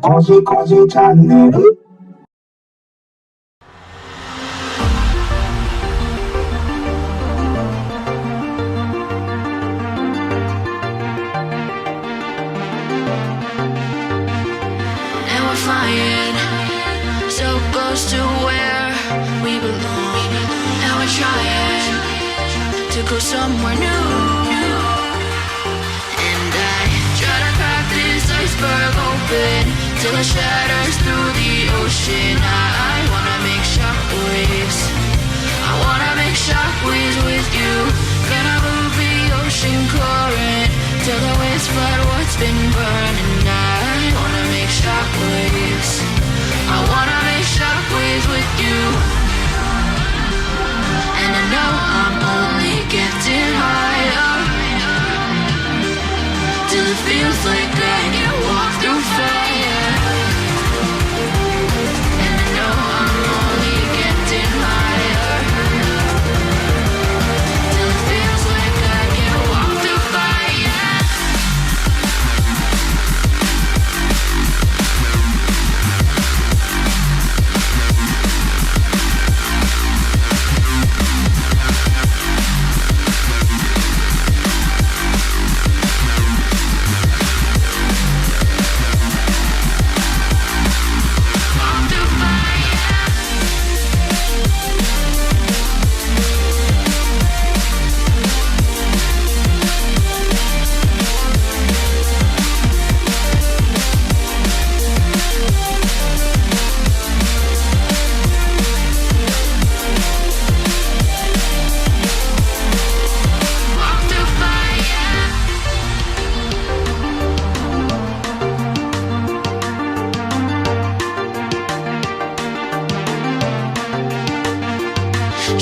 コジコジチャンネル。Flying so close to where we belong, and we're trying to go somewhere new. And I try to crack this iceberg open till it shatters through the ocean. I wanna make shockwaves. I wanna make shockwaves with you. Gonna move the ocean current till the waves flood what's been burning. I wanna make shockwaves. I wanna make shockwaves with you. And I know I'm only getting higher till it feels like I can walk through fire. And I know I'm only getting higher till it feels like I can walk through fire.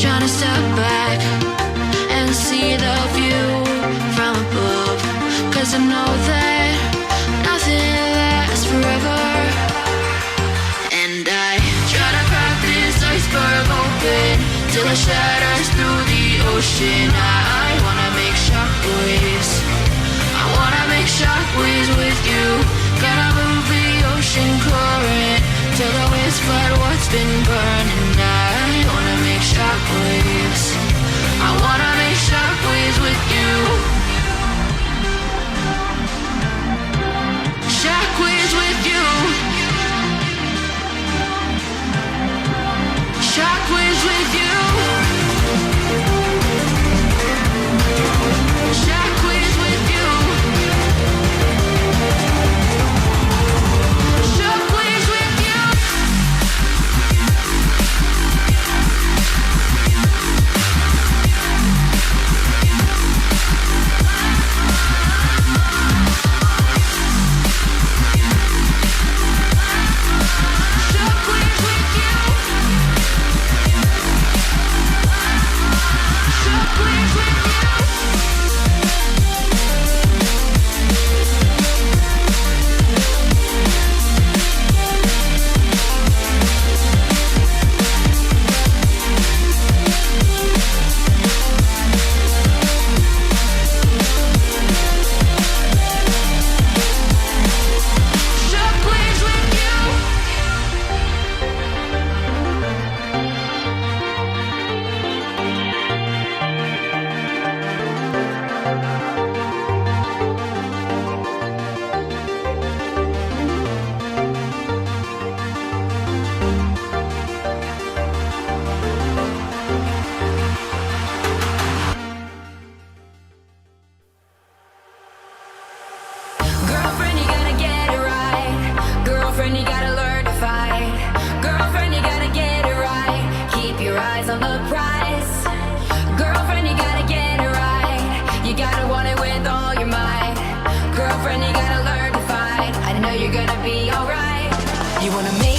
Trying to step back and see the view from above, 'cause I know that nothing lasts forever. And I try to crack this iceberg open till it shatters through the ocean. I wanna make shockwaves. I wanna make shockwaves with you. Gonna move the ocean current till the waves flood what's been burning. I wanna make shockwaves. I wanna make shockwaves with you. Shockwaves with you. Shockwaves with you. Shockwaves with you. Shockwaves with you. Girlfriend, you gotta get it right. Girlfriend, you gotta learn to fight. Girlfriend, you gotta get it right. Keep your eyes on the prize. Girlfriend, you gotta get it right. You gotta want it with all your might. Girlfriend, you gotta learn to fight. I know you're gonna be alright. You wanna make